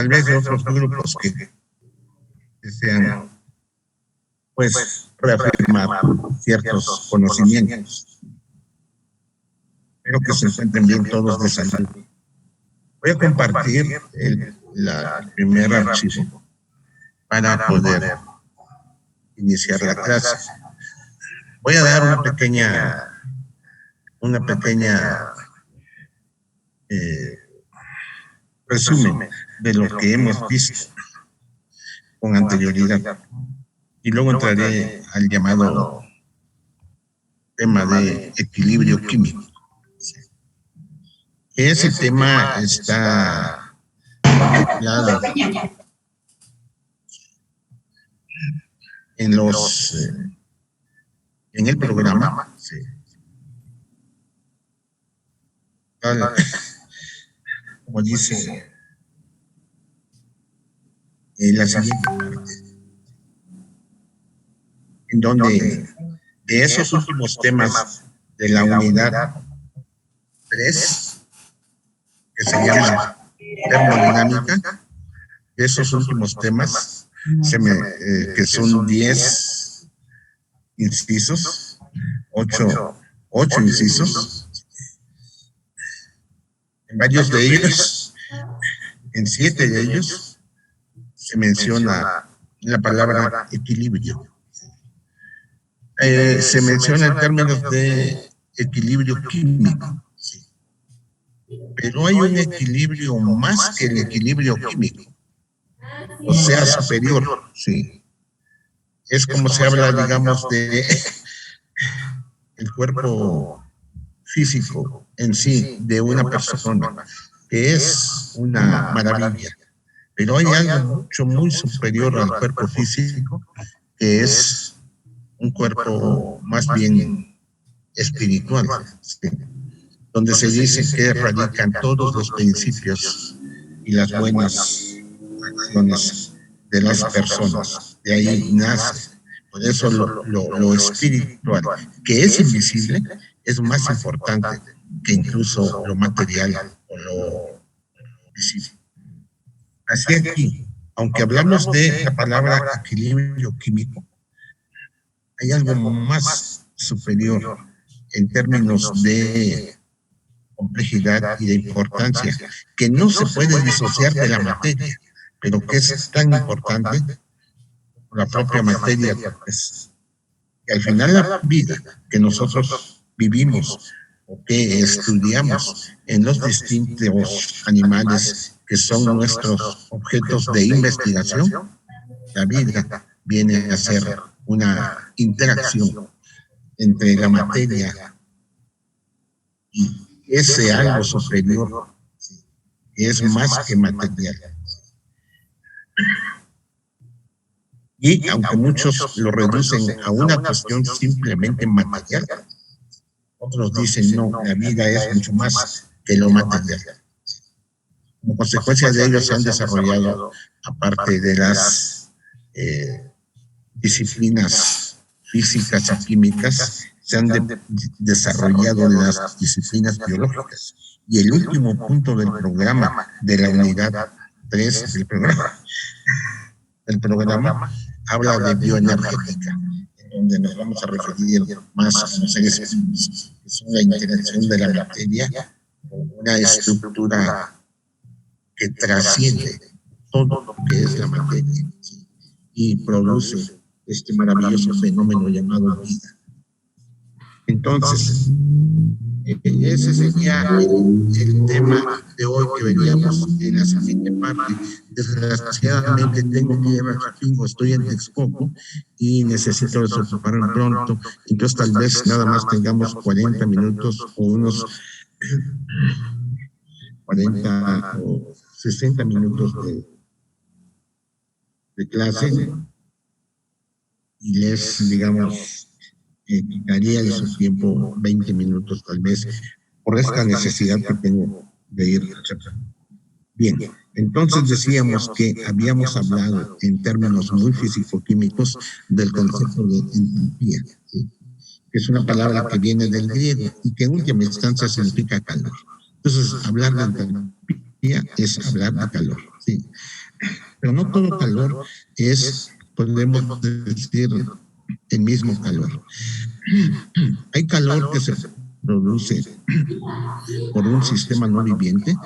tal vez de otros grupos que desean, pues, reafirmar ciertos conocimientos. Espero que se encuentren bien todos de salud. Voy a compartir el primer archivo para poder iniciar la clase. Voy a dar una pequeña resumen de lo que hemos visto con anterioridad. Y luego entraré al llamado tema de equilibrio químico. Ese tema está titulado en el programa. Sí. Como dice la siguiente parte, en donde de esos últimos temas de la unidad 3, que se llama termodinámica, de esos últimos temas, que son 10 incisos, 8 incisos, en varios de ellos, en 7 de ellos, se menciona la palabra equilibrio. Se menciona en términos de equilibrio químico, sí. Pero hay un equilibrio más que el equilibrio químico, o sea, superior, sí. Es como se habla, digamos, de el cuerpo físico en sí de una persona, que es una maravilla. Pero hay algo muy superior al cuerpo físico, que es un cuerpo más bien espiritual, ¿sí? Donde se dice que radican todos los principios y las buenas acciones de las personas. De ahí nace. Por eso lo espiritual, que es invisible, es más importante que incluso lo material o lo visible. Así aquí, aunque hablamos de la palabra equilibrio químico, hay algo más superior en términos de complejidad y de importancia, que no se puede disociar de la materia, pero que es tan importante como la propia materia, pues, que al final la vida que nosotros vivimos o que estudiamos en los distintos animales que son nuestros objetos de investigación, la vida viene a ser una interacción entre la materia y ese algo superior, que es más que material. Y aunque muchos lo reducen a una cuestión simplemente material, otros dicen no, la vida es mucho más que lo material. Como consecuencia de ello se han desarrollado, aparte de las disciplinas físicas y químicas, se han desarrollado las disciplinas biológicas. Y el último punto del programa, de la unidad 3 del programa, habla de bioenergética, donde nos vamos a referir más a los seres vivos, que son la interacción de la materia con una estructura que trasciende todo lo que es la materia, ¿sí? Y produce este maravilloso fenómeno llamado vida. Entonces, ese sería el tema de hoy que veríamos en la siguiente parte. Desgraciadamente tengo que ir a Chapingo, estoy en Texcoco y necesito desocuparme pronto, entonces tal vez nada más tengamos 40 minutos o unos 40 o 60 minutos de clase y les, digamos, quitaría de su tiempo 20 minutos tal vez por esta necesidad que tengo de ir a Chapingo. Bien, entonces decíamos que habíamos hablado en términos muy físico-químicos del concepto de entropía, ¿sí? Que es una palabra que viene del griego y que en última instancia significa calor. Entonces, hablar de entropía es hablar de calor, ¿sí? Sí. Pero no todo calor es, podemos decir, el mismo calor. Hay calor que se produce por un sistema no viviente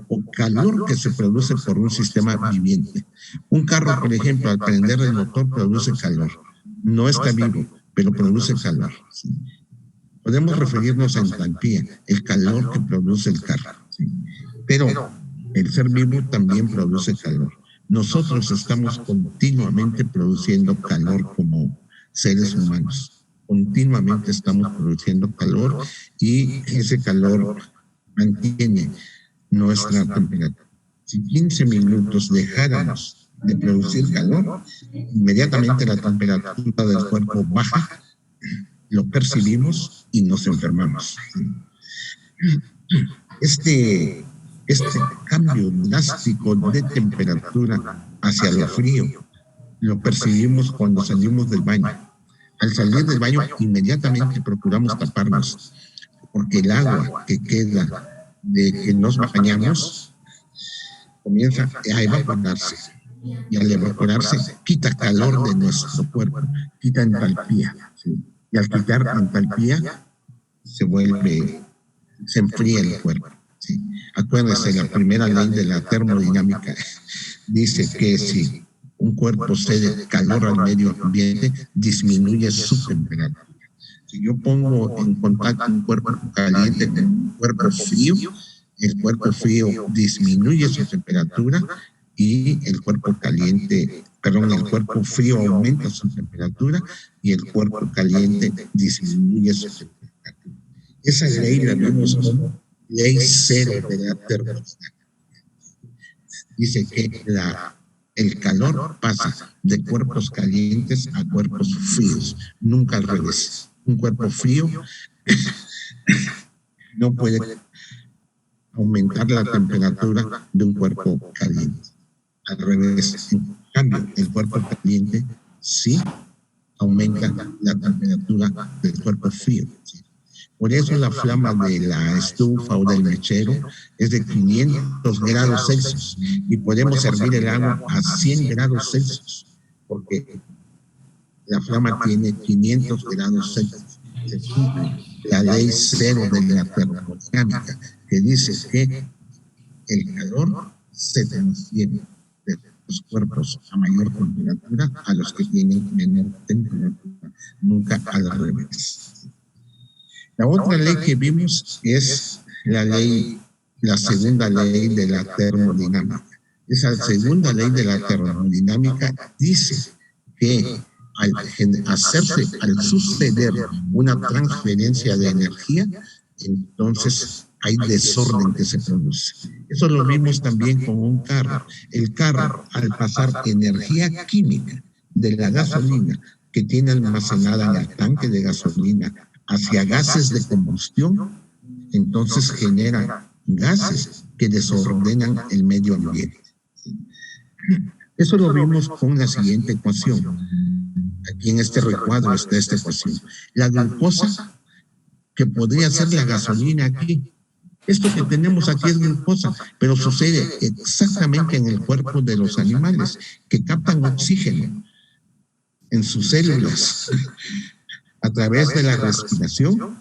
o calor que se produce por un sistema viviente. Un carro, por ejemplo, al prender el motor produce calor. No está vivo, pero produce calor. ¿Sí? Podemos referirnos a entalpía, el calor que produce el carro. ¿Sí? Pero el ser vivo también produce calor. Nosotros estamos continuamente produciendo calor como seres humanos. Continuamente estamos produciendo calor y ese calor mantiene nuestra temperatura. Si 15 minutos dejáramos de producir calor, inmediatamente la temperatura del cuerpo baja, lo percibimos y nos enfermamos. Este cambio drástico de temperatura hacia lo frío lo percibimos cuando salimos del baño. Al salir del baño, inmediatamente procuramos taparnos, porque el agua que queda de que nos bañamos comienza a evaporarse. Y al evaporarse, quita calor de nuestro cuerpo, quita entalpía. ¿Sí? Y al quitar entalpía, se enfría el cuerpo. ¿Sí? Acuérdense, la primera ley de la termodinámica dice que si un cuerpo cede calor al medio ambiente, disminuye su temperatura. Si yo pongo en contacto un cuerpo caliente con un cuerpo frío, el cuerpo frío disminuye su temperatura y el cuerpo frío aumenta su temperatura y el cuerpo caliente disminuye su temperatura. Esa ley la vemos como ley cero de la termodinámica. Dice que el calor pasa de cuerpos calientes a cuerpos fríos, nunca al revés. Un cuerpo frío no puede aumentar la temperatura de un cuerpo caliente. Al revés, en cambio, el cuerpo caliente sí aumenta la temperatura del cuerpo frío. ¿Sí? Por eso la flama de la estufa o del mechero es de 500 grados Celsius y podemos hervir el agua a 100 grados Celsius, porque la flama tiene 500 grados Celsius. Se cumple la ley cero de la termodinámica, que dice que el calor se transfiere de los cuerpos a mayor temperatura a los que tienen menor temperatura, nunca al revés. La otra ley que vimos es la segunda ley de la termodinámica. Esa segunda ley de la termodinámica dice que al suceder una transferencia de energía, entonces hay desorden que se produce. Eso lo vimos también con un carro. El carro, al pasar energía química de la gasolina que tiene almacenada en el tanque de gasolina hacia gases de combustión, entonces genera gases que desordenan el medio ambiente. Eso lo vimos con la siguiente ecuación. Aquí en este recuadro está esta ecuación. La glucosa, que podría ser la gasolina aquí. Esto que tenemos aquí es glucosa, pero sucede exactamente en el cuerpo de los animales, que captan oxígeno en sus células a través de la respiración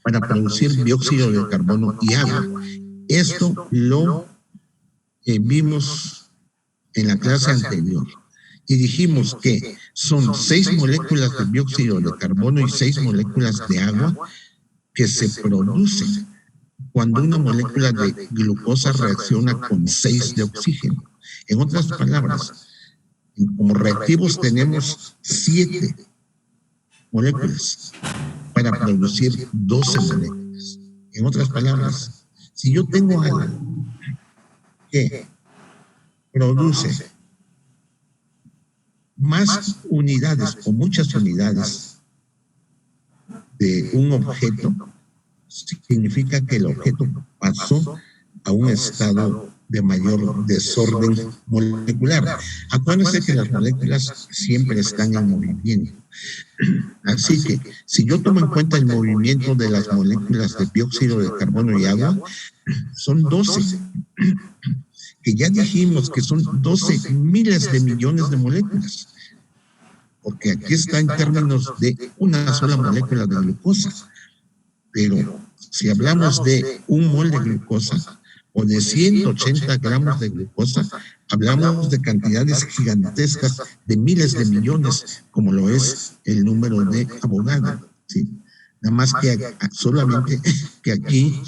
para producir dióxido de carbono y agua. Esto lo vimos en la clase anterior y dijimos que son 6 moléculas de dióxido de carbono y 6 moléculas de agua que se producen cuando una molécula de glucosa reacciona con 6 de oxígeno. En otras palabras, como reactivos tenemos 7 moléculas para producir 12 moléculas. En otras palabras, si yo tengo algo que produce más unidades o muchas unidades de un objeto, significa que el objeto pasó a un estado de mayor desorden molecular. Acuérdense que las moléculas siempre están en movimiento. Así que, si yo tomo en cuenta el movimiento de las moléculas de dióxido de carbono y agua, son 12 que ya dijimos que son 12 miles de millones de moléculas, porque aquí está en términos de una sola molécula de glucosa, pero si hablamos de un mol de glucosa o de 180 gramos de glucosa, hablamos de cantidades gigantescas de miles de millones, como lo es el número de Avogadro, ¿sí? Nada más que solamente que aquí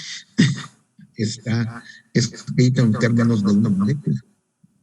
está escrito en términos de una molécula.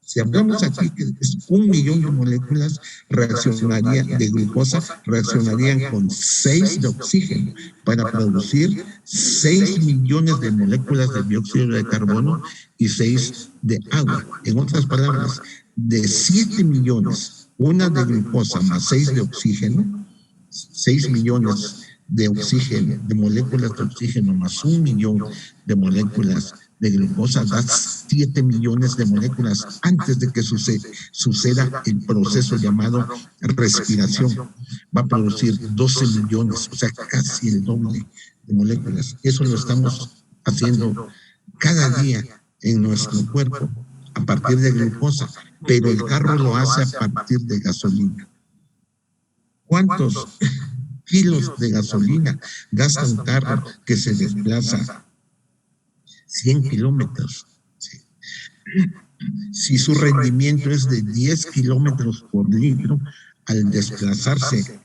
Si hablamos aquí que es 1 millón de moléculas de glucosa, reaccionarían con 6 de oxígeno para producir 6 millones de moléculas de dióxido de carbono y 6 de agua. En otras palabras, de 7 millones, una de glucosa más 6 de oxígeno, 6 millones de oxígeno, de moléculas de oxígeno más 1 millón de moléculas de glucosa, da 7 millones de moléculas antes de que suceda el proceso llamado respiración. Va a producir 12 millones, o sea, casi el doble de moléculas. Eso lo estamos haciendo cada día en nuestro cuerpo a partir de glucosa, pero el carro lo hace a partir de gasolina. ¿Cuántos kilos de gasolina gasta un carro que se desplaza 100 kilómetros? Sí. Si su rendimiento es de 10 kilómetros por litro, al desplazarse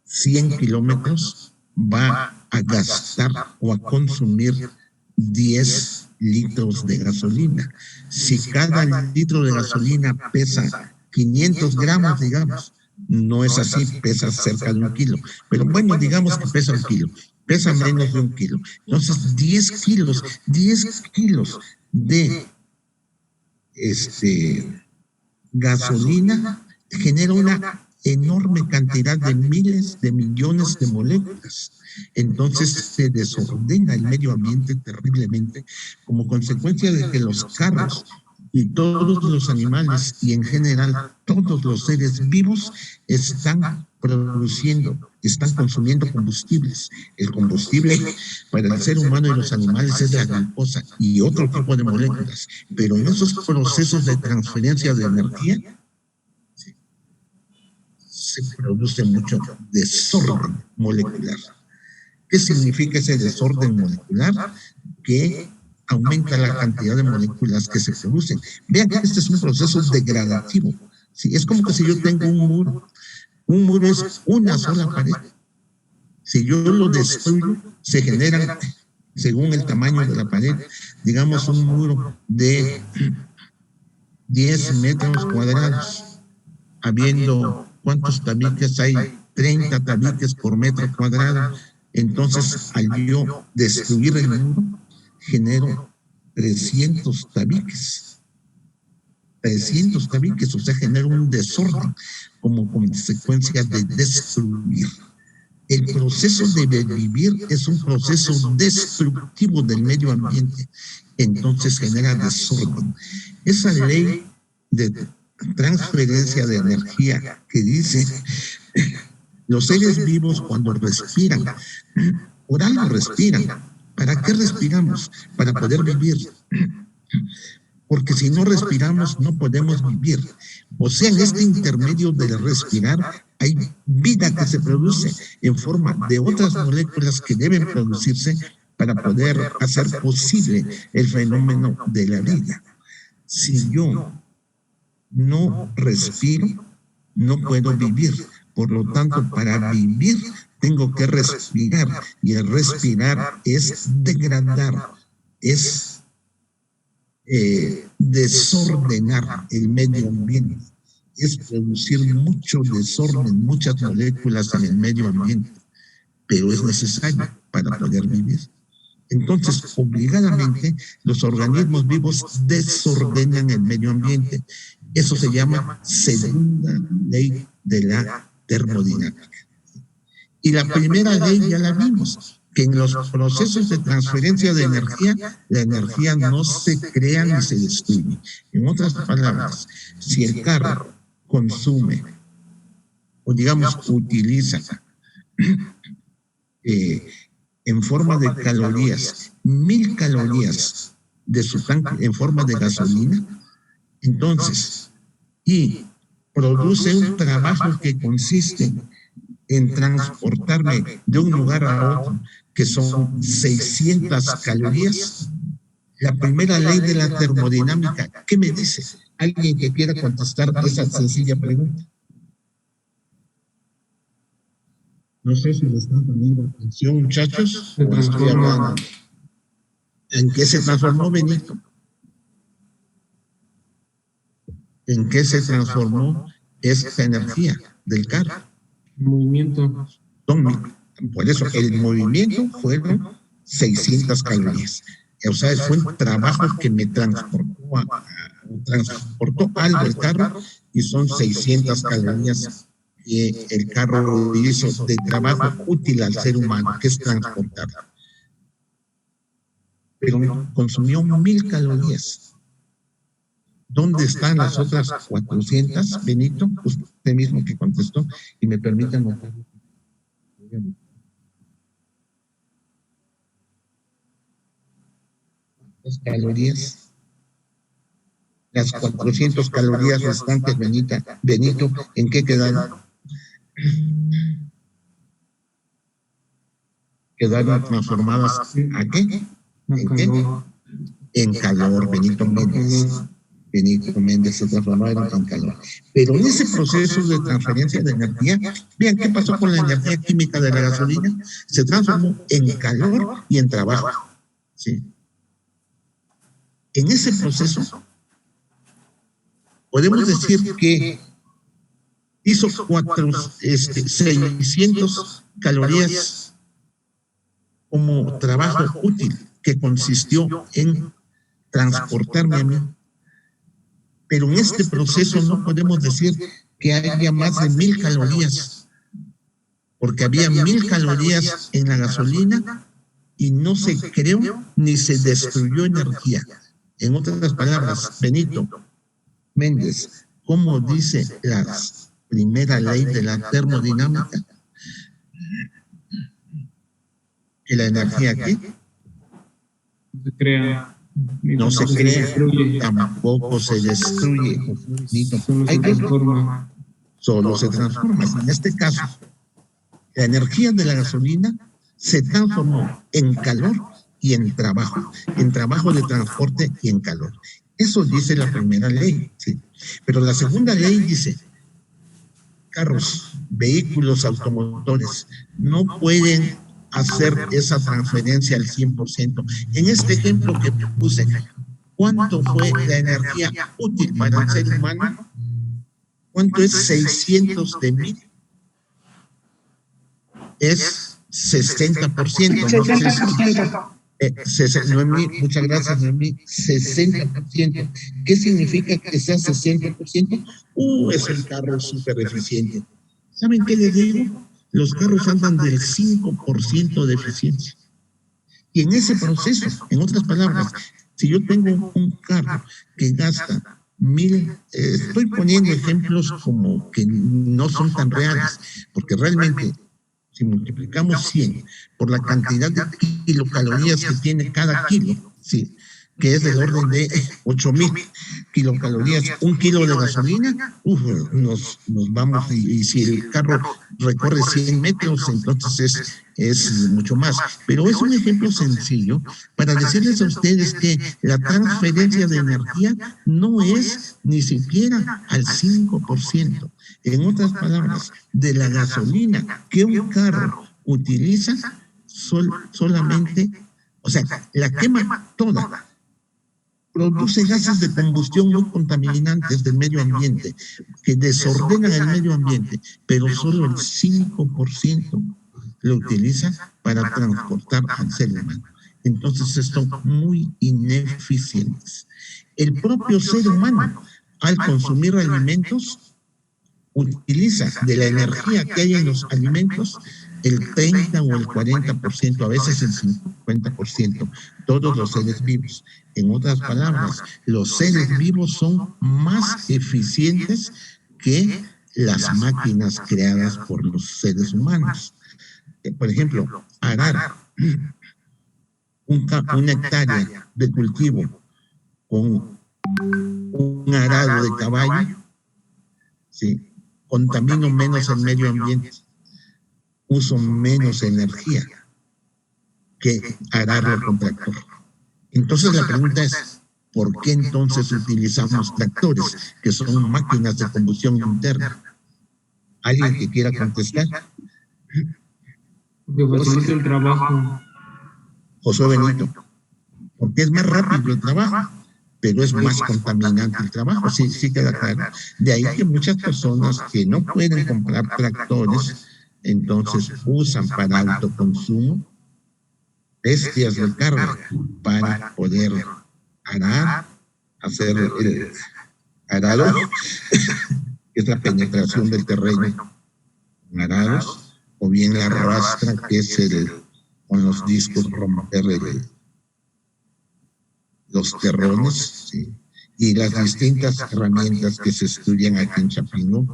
100 kilómetros, va a gastar o a consumir 10 litros de gasolina. Si cada litro de gasolina pesa 500 gramos, digamos, no es así, pesa cerca de 1 kilo. Pero bueno, digamos que pesa 1 kilo, pesa menos de 1 kilo. Entonces, 10 kilos de gasolina genera una enorme cantidad de miles de millones de moléculas. Entonces se desordena el medio ambiente terriblemente como consecuencia de que los carros y todos los animales y en general todos los seres vivos están consumiendo combustibles. El combustible para el ser humano y los animales es la glucosa y otro tipo de moléculas, pero en esos procesos de transferencia de energía se produce mucho desorden molecular. ¿Qué significa ese desorden molecular? Que aumenta la cantidad de moléculas que se producen. Vean que este es un proceso degradativo. ¿Sí? Es como que si yo tengo un muro es una sola pared. Si yo lo destruyo, se generan, según el tamaño de la pared, digamos un muro de 10 metros cuadrados, habiendo, ¿cuántos tabiques hay? 30 tabiques por metro cuadrado. Entonces, al yo destruir el muro, genero 300 tabiques. 300 tabiques, o sea, genera un desorden como consecuencia de destruir. El proceso de vivir es un proceso destructivo del medio ambiente, entonces genera desorden. Esa ley de transferencia de energía que dice los seres vivos cuando respiran, por algo respiran. ¿Para qué respiramos? Para poder vivir. Porque si no respiramos no podemos vivir. O sea, en este intermedio de respirar hay vida que se produce en forma de otras moléculas que deben producirse para poder hacer posible el fenómeno de la vida. Si yo no respiro, no puedo vivir. Por lo tanto, para vivir tengo que respirar. Y el respirar es degradar, es desordenar el medio ambiente, es producir mucho desorden, muchas moléculas en el medio ambiente, pero es necesario para poder vivir. Entonces, obligadamente, los organismos vivos desordenan el medio ambiente. Eso se llama segunda ley de la termodinámica. Y la primera ley ya la vimos, que en los procesos de transferencia de energía, la energía no se crea ni se destruye. En otras palabras, si el carro consume, o digamos utiliza en forma de calorías, 1000 calorías de su tanque en forma de gasolina. Entonces, y produce un trabajo que consiste en transportarme de un lugar a otro, que son 600 calorías. La primera ley de la termodinámica, ¿qué me dice? Alguien que quiera contestar esa sencilla pregunta. No sé si le están poniendo atención, muchachos, o estoy hablando. ¿En qué se transformó, Benito? ¿En qué se transformó esa energía del carro? Movimiento. Por eso el movimiento fueron 600 calorías. O sea, fue un trabajo que me transportó algo el carro, y son 600 calorías que el carro hizo de trabajo útil al ser humano, que es transportar. Pero consumió 1000 calorías. ¿Dónde están las otras 400, Benito? Usted mismo que contestó, y me permite anotar. Las calorías, las 400 calorías restantes, Benito, ¿en qué quedaron? Quedaron transformadas ¿a qué? ¿En qué? En calor, Benito Méndez. Benito Méndez se transformaron en calor. Pero en ese proceso de transferencia de energía, vean qué pasó con la energía química de la gasolina, se transformó en calor y en trabajo. ¿Sí? En ese proceso, podemos decir que hizo 600 calorías como trabajo útil, que consistió en transportarme a mí. Pero en este proceso no podemos decir que haya más de 1000 calorías, porque había 1000 calorías en la gasolina y no se creó ni se destruyó energía. En otras palabras, Benito Méndez, ¿cómo dice la primera ley de la termodinámica? Que la energía ¿qué? Se crea. No se crea, tampoco se destruye. Solo se transforma. En este caso, la energía de la gasolina se transformó en calor y en trabajo de transporte y en calor. Eso dice la primera ley, sí. Pero la segunda ley dice, carros, vehículos automotores no pueden hacer esa transferencia al 100%. En este ejemplo que puse, ¿cuánto fue la energía útil para el ser humano? ¿Cuánto es 600 de 1000? Es 60%. 60%. Noemí, muchas gracias, Noemí. 60%. ¿Qué significa que sea 60%? Es el carro súper eficiente. ¿Saben qué les digo? Los carros andan del 5% de eficiencia. Y en ese proceso, en otras palabras, si yo tengo un carro que gasta 1000, estoy poniendo ejemplos como que no son tan reales, porque realmente si multiplicamos 100 por la cantidad de kilocalorías que tiene cada kilo, sí, que es del orden de 8000 kilocalorías, un kilo de gasolina, nos vamos, y si el carro recorre 100 metros, entonces es mucho más. Pero es un ejemplo sencillo para decirles a ustedes que la transferencia de energía no es ni siquiera al 5%. En otras palabras, de la gasolina que un carro utiliza, solamente, o sea, la quema toda, produce gases de combustión muy contaminantes del medio ambiente, que desordenan el medio ambiente, pero solo el 5% lo utiliza para transportar al ser humano. Entonces son muy ineficientes. El propio ser humano, al consumir alimentos, utiliza de la energía que hay en los alimentos el 30 o el 40%, a veces el 50%, todos los seres vivos. En otras palabras, los seres vivos son más eficientes que las máquinas creadas por los seres humanos. Por ejemplo, arar una hectárea de cultivo con un arado de caballo, ¿sí? Contamino menos el medio ambiente, uso menos energía que ararlo con tractor. Entonces la pregunta es, ¿por qué entonces utilizamos tractores, que son máquinas de combustión interna? ¿Alguien que quiera contestar? Que facilita el trabajo. José Benito. Porque es más rápido el trabajo, pero es más contaminante el trabajo, sí, sí queda claro. De ahí que muchas personas que no pueden comprar tractores, entonces usan para autoconsumo bestias del carro para poder arar, hacer el arado, que es la penetración del terreno con arados, o bien la rastra, que es con los discos romper los terrones, ¿sí? Y las distintas herramientas que se estudian aquí en Chapingo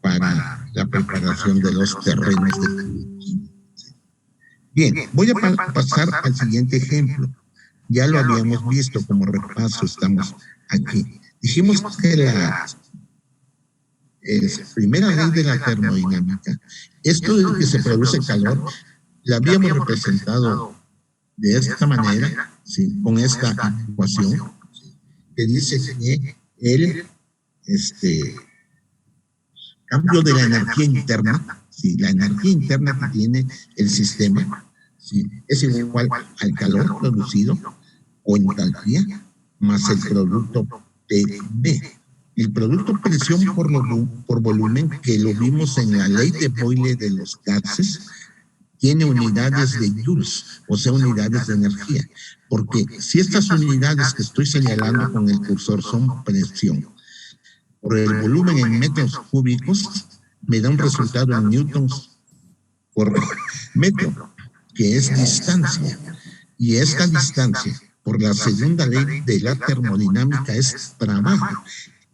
para la preparación de los terrenos de cultivo. Bien, voy a pasar al siguiente ejemplo. Ya lo habíamos visto como repaso, estamos aquí. Dijimos que la primera ley de la termodinámica, esto de que se produce calor, la habíamos representado de esta manera, ¿sí? Con esta ecuación, que dice que el cambio de la energía interna, ¿sí? La energía interna que tiene el sistema, ¿sí? Es igual al calor producido o entalpía más el producto PV. El producto presión por volumen, que lo vimos en la ley de Boyle de los gases, tiene unidades de joules, o sea, unidades de energía. Porque si estas unidades que estoy señalando con el cursor son presión, por el volumen en metros cúbicos, me da un resultado en newtons por metro, que es distancia. Y esta distancia, por la segunda ley de la termodinámica, es trabajo.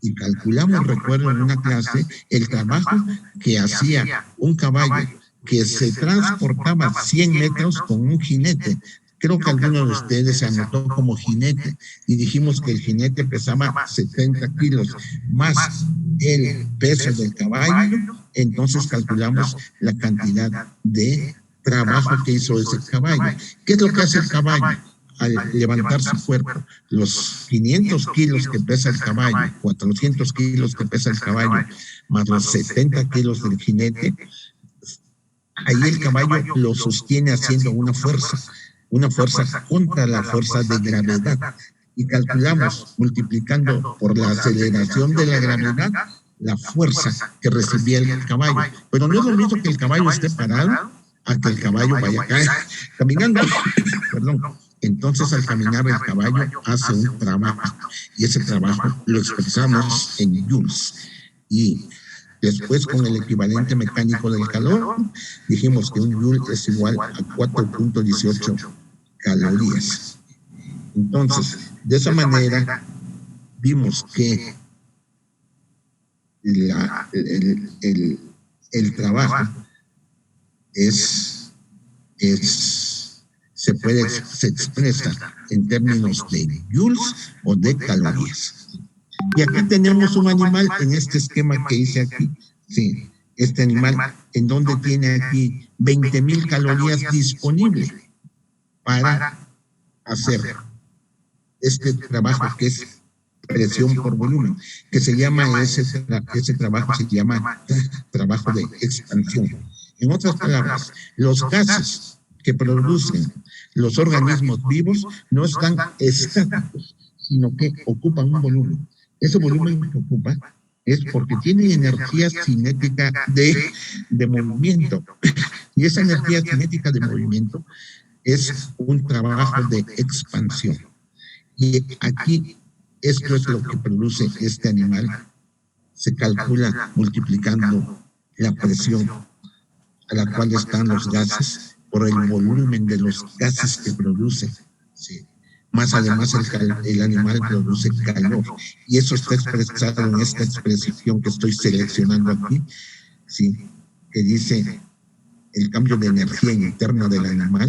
Y calculamos, recuerdo en una clase, el trabajo que hacía un caballo que se transportaba 100 metros con un jinete. Creo que alguno de ustedes se anotó como jinete y dijimos que el jinete pesaba 70 kilos más el peso del caballo, entonces calculamos la cantidad de trabajo que hizo ese caballo. ¿Qué es lo que hace el caballo? Al levantar su cuerpo, los 500 kilos que pesa el caballo, 400 kilos que pesa el caballo, más los 70 kilos del jinete, ahí el caballo lo sostiene haciendo una fuerza contra la fuerza de gravedad. Y calculamos, multiplicando por la aceleración de la gravedad, la fuerza que recibía el caballo. Pero no es lo mismo que el caballo esté parado a que el caballo vaya caminando. Perdón. Entonces, al caminar, el caballo hace un trabajo, y ese trabajo lo expresamos en joules. Y después, con el equivalente mecánico del calor, dijimos que un joule es igual a 4.18 calorías. Entonces, de esa manera, vimos que el trabajo se expresa en términos de joules o de calorías. Y aquí tenemos un animal en este esquema que hice aquí, sí, este animal en donde tiene aquí 20,000 calorías disponibles para hacer este trabajo que es presión por volumen, que se llama ese trabajo se llama trabajo de expansión. En otras palabras, los gases que producen los organismos vivos no están estáticos, sino que ocupan un volumen. Ese volumen que ocupa es porque tiene energía cinética de movimiento. Y esa energía cinética de movimiento es un trabajo de expansión. Y aquí, esto es lo que produce este animal. Se calcula multiplicando la presión a la cual están los gases por el volumen de los gases que produce. Sí. Más además el animal produce calor. Y eso está expresado en esta expresión que estoy seleccionando aquí, ¿sí? Que dice el cambio de energía interna del animal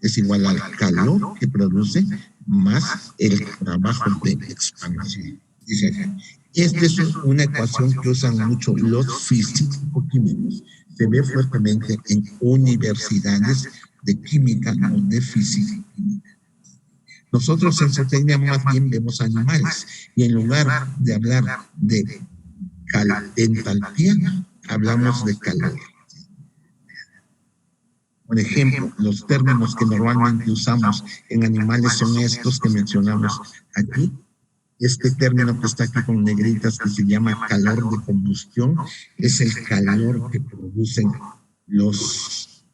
es igual al calor que produce más el trabajo de expansión. Dice acá. Esta es una ecuación que usan mucho los físico-químicos. Se ve fuertemente en universidades de química o de física. Nosotros en zootecnia más bien vemos animales y en lugar de hablar de entalpía, hablamos de calor. Por ejemplo, los términos que normalmente usamos en animales son estos que mencionamos aquí. Este término que está aquí con negritas, que se llama calor de combustión, es el calor que producen los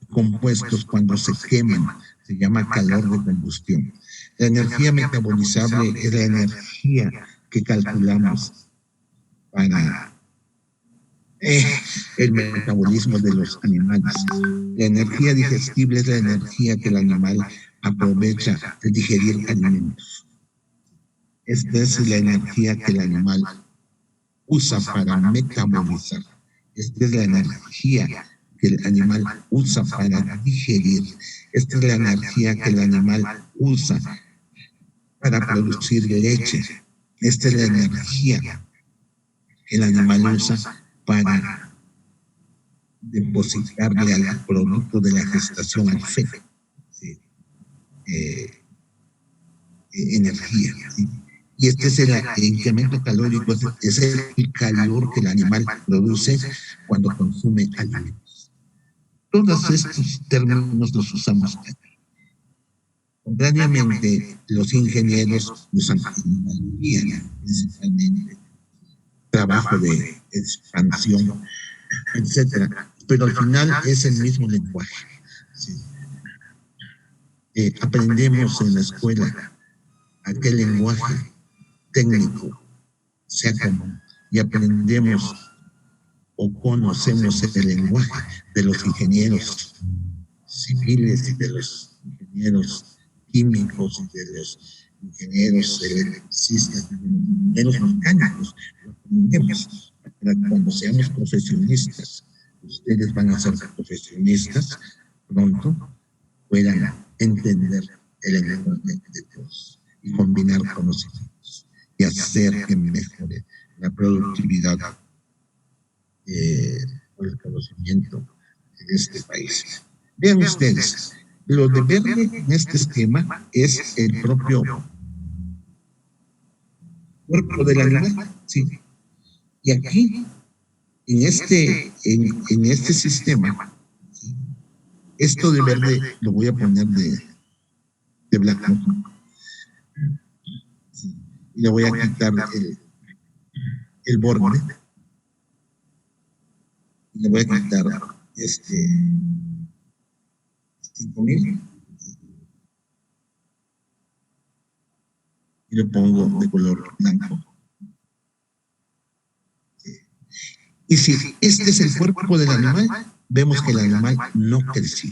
compuestos cuando se queman. Se llama calor de combustión. La energía metabolizable es la energía que calculamos para el metabolismo de los animales. La energía digestible es la energía que el animal aprovecha de digerir alimentos. Esta es la energía que el animal usa para metabolizar. Esta es la energía que el animal usa para digerir. Esta es la energía que el animal usa para producir leche. Esta es la energía que el animal usa para depositarle al producto de la gestación al feto. ¿Sí? Energía. ¿Sí? Y este es el incremento calórico, es el calor que el animal produce cuando consume alimentos. Todos estos términos los usamos aquí. Contrariamente, los ingenieros usan energía, principalmente trabajo de expansión, etcétera. Pero al final es el mismo lenguaje. ¿Sí? Aprendemos en la escuela aquel lenguaje técnico sea común y aprendemos o conocemos el lenguaje de los ingenieros civiles y de los ingenieros químicos y de los ingenieros electricistas, de los ingenieros mecánicos. Lo aprendemos para que cuando seamos profesionistas, ustedes van a ser profesionistas pronto, puedan entender el lenguaje de todos y combinar conocimientos y hacer que mejore la productividad o el conocimiento de este país. Vean ustedes, lo de verde en este esquema es el propio cuerpo del animal, ¿sí? Y aquí, en este sistema, ¿sí? Esto de verde lo voy a poner de blanco. ¿Sí? Y le voy a quitar el borde. Y le voy a quitar 5000 y lo pongo de color blanco. Y si este es el cuerpo del animal, vemos que el animal no creció.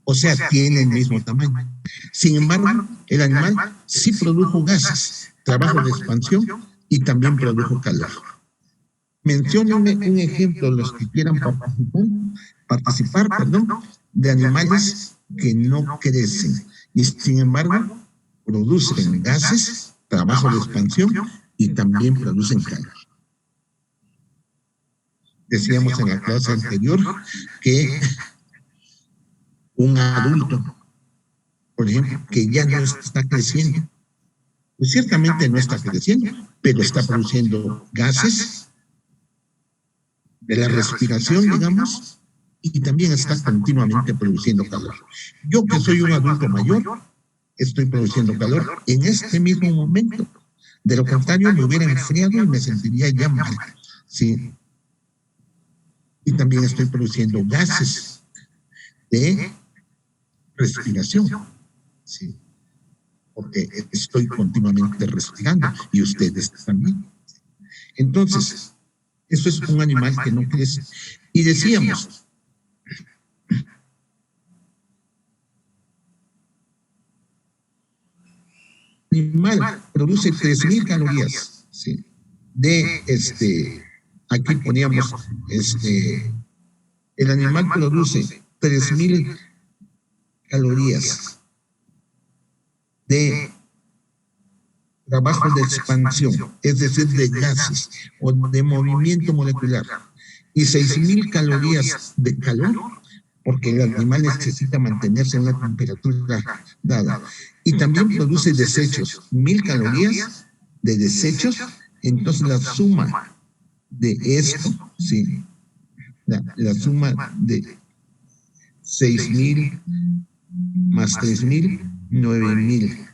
O sea, tiene el mismo tamaño. Sin embargo, el animal sí produjo gases, trabajo de expansión y también produjo calor. Menciónenme un ejemplo, los que quieran participar, de animales que no crecen y sin embargo producen gases, trabajo de expansión y también producen calor. Decíamos en la clase anterior que un adulto, por ejemplo, que ya no está creciendo, pues ciertamente no está creciendo, pero está produciendo gases de la respiración, digamos, y también está continuamente produciendo calor. Yo que soy un adulto mayor, estoy produciendo calor en este mismo momento. De lo contrario, me hubiera enfriado y me sentiría ya mal. ¿Sí? Y también estoy produciendo gases de respiración. ¿Sí? Porque estoy continuamente respirando y ustedes también. Entonces, eso es un animal que no crece. Y decíamos, el animal produce 3000 calorías, ¿sí? de aquí poníamos, el animal produce 3.000 calorías de trabajo de expansión, es decir, de gases o de movimiento molecular, y 6.000 calorías de calor, porque el animal necesita mantenerse a una temperatura dada. Y también produce desechos, 1.000 calorías de desechos. Entonces la suma de esto, sí, la suma de 6.000 más 3.000, 9.000,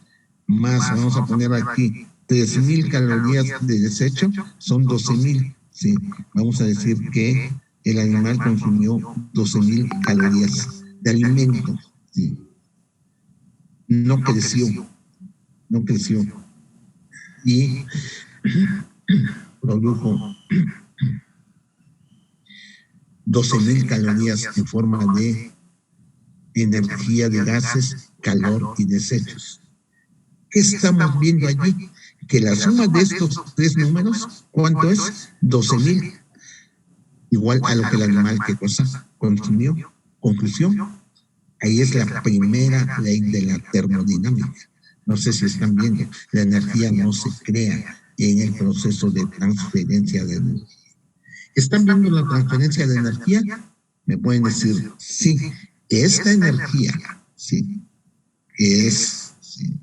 más, vamos a poner aquí, 3.000 calorías de desecho, son 12.000, sí. Vamos a decir que el animal consumió 12.000 calorías de alimento, sí. No creció, y produjo 12.000 calorías en forma de energía de gases, calor y desechos. ¿Qué estamos viendo allí? Que la suma de estos tres números, ¿cuánto es? 12.000, igual a lo que el animal que cosa consumió. Conclusión, ahí es la primera ley de la termodinámica. No sé si están viendo, la energía no se crea en el proceso de transferencia de energía. ¿Están viendo la transferencia de energía? Me pueden decir, sí, esta energía, sí, que es, sí,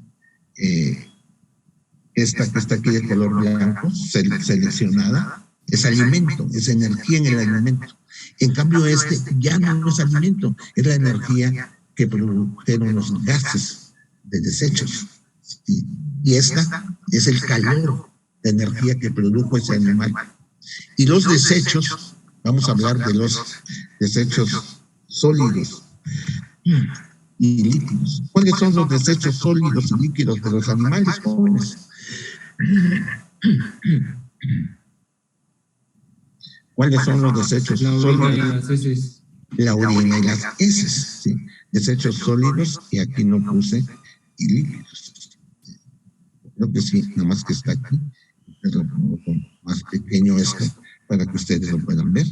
esta que está aquí de color blanco, seleccionada, es alimento, es energía en el alimento. En cambio, ya no es alimento, es la energía que produjeron los gases de desechos. ¿Sí? Y esta es el calor, la energía que produjo ese animal. Y los desechos, vamos a hablar de los desechos sólidos y líquidos. ¿Cuáles son los desechos sólidos y líquidos de los animales jóvenes? ¿Cuáles son los desechos sólidos? La orina y las heces, sí. Desechos sólidos, y aquí no puse, y líquidos. Creo que sí, nada más que está aquí. Pero más pequeño esto, para que ustedes lo puedan ver.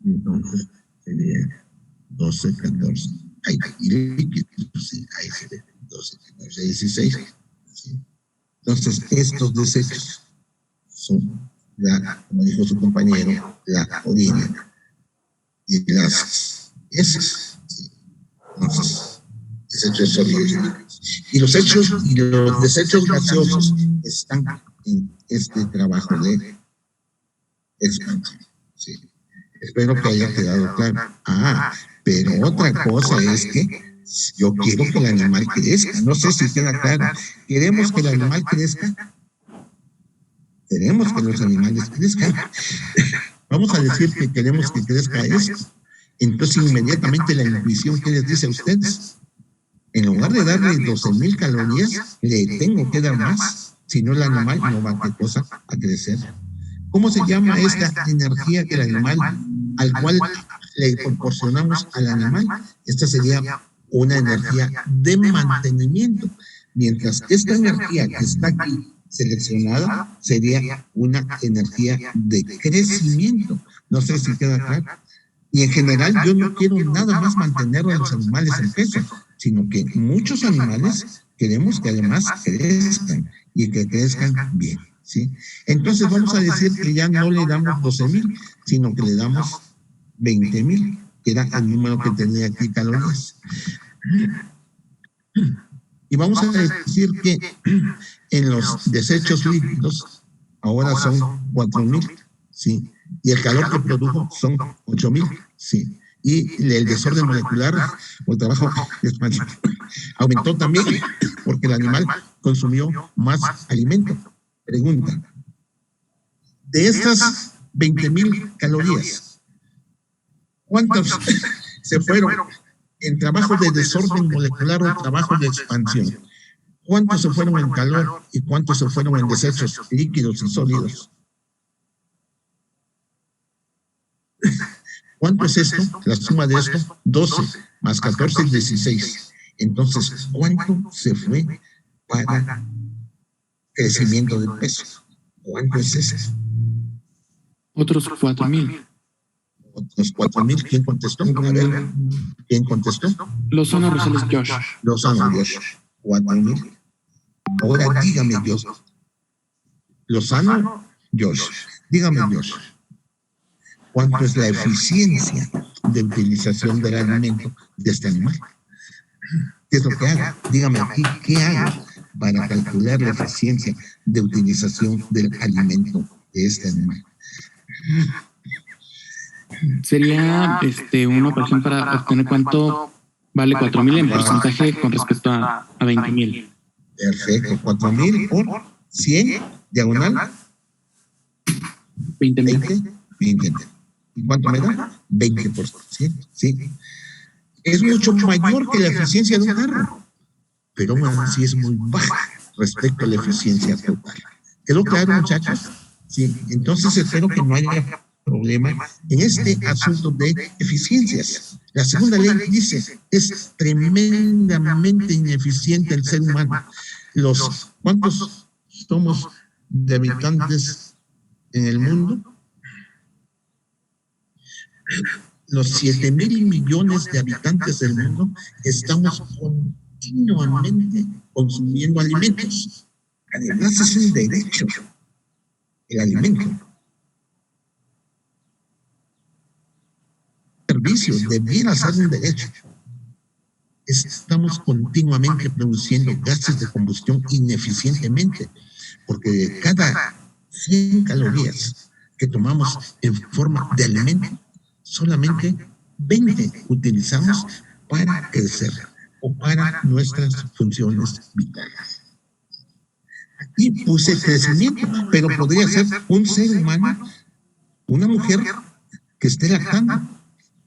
Entonces, sería 12, 14. Ahí, y líquidos, sí, ahí se ve. 12, 14, 16. Sí. Entonces, estos desechos son, como dijo su compañero, la orina y las heces. Sí. Entonces, desechos sólidos. Y los desechos gaseosos están en este trabajo de expansión. Sí. Espero que haya quedado claro. Pero otra cosa es que yo quiero que el animal crezca. No sé si queda claro. ¿Queremos que el animal crezca? Queremos que los animales crezcan. Vamos a decir que queremos que crezca esto. Entonces, inmediatamente la intuición, ¿qué les dice a ustedes? En lugar de darle 12.000 calorías, le tengo que dar más. Si no, el animal no va a crecer. ¿Cómo se llama esta energía que el animal, al cual le proporcionamos al animal? Esta sería una energía de mantenimiento, mientras esta energía que está aquí seleccionada sería una energía de crecimiento. No sé si queda claro. Y en general yo no quiero nada más mantener a los animales en peso, sino que muchos animales queremos que además crezcan y que crezcan bien. ¿Sí? Entonces vamos a decir que ya no le damos 12.000, sino que le damos 20.000, que era el número que tenía aquí calorías. Y vamos a decir que en los desechos líquidos ahora son 4.000, ¿sí? Y el calor que produjo son 8.000, ¿sí? Y el desorden molecular o el trabajo de expansión aumentó también porque el animal consumió más alimento. Pregunta, de estas 20.000 calorías, ¿cuántos se fueron en trabajo de desorden molecular o trabajo de expansión? ¿Cuántos se fueron en calor y cuántos se fueron en desechos líquidos y sólidos? ¿Cuánto es esto? La suma de esto, 12 más 14 es 16. Entonces, ¿cuánto se fue para crecimiento de peso? ¿Cuánto es ese? Otros 4,000. Otros 4,000. ¿Quién contestó? A ver, ¿quién contestó? Lozano Rosales Josh. Lozano, Josh. 4,000. Ahora dígame, Josh. Lozano, Josh. Dígame, Josh. ¿Cuánto es la eficiencia de utilización del alimento de este animal? ¿Qué es lo que hago? Dígame aquí, ¿qué hago para calcular la eficiencia de utilización del alimento de este animal? Sería una operación para obtener cuánto vale 4,000 en porcentaje con respecto a 20,000. Perfecto, 4,000 por 100, diagonal 20,000. 20. ¿Y cuánto me da? 20%. Sí. Es mucho mayor que la eficiencia de un carro, pero aún así es muy baja respecto a la eficiencia total. ¿Quedó claro, muchachos? Sí. Entonces espero que no haya problema en este asunto de eficiencias. La segunda ley dice, es tremendamente ineficiente el ser humano. ¿Cuántos somos de habitantes en el mundo? Los 7,000 millones de habitantes del mundo estamos continuamente consumiendo alimentos. Además es un derecho el alimento. Servicio debiera ser un derecho. Estamos continuamente produciendo gases de combustión ineficientemente, porque de cada 100 calorías que tomamos en forma de alimento, solamente 20 utilizamos para crecer o para nuestras funciones vitales. Aquí puse crecimiento, pero podría ser un ser humano, una mujer que esté lactando,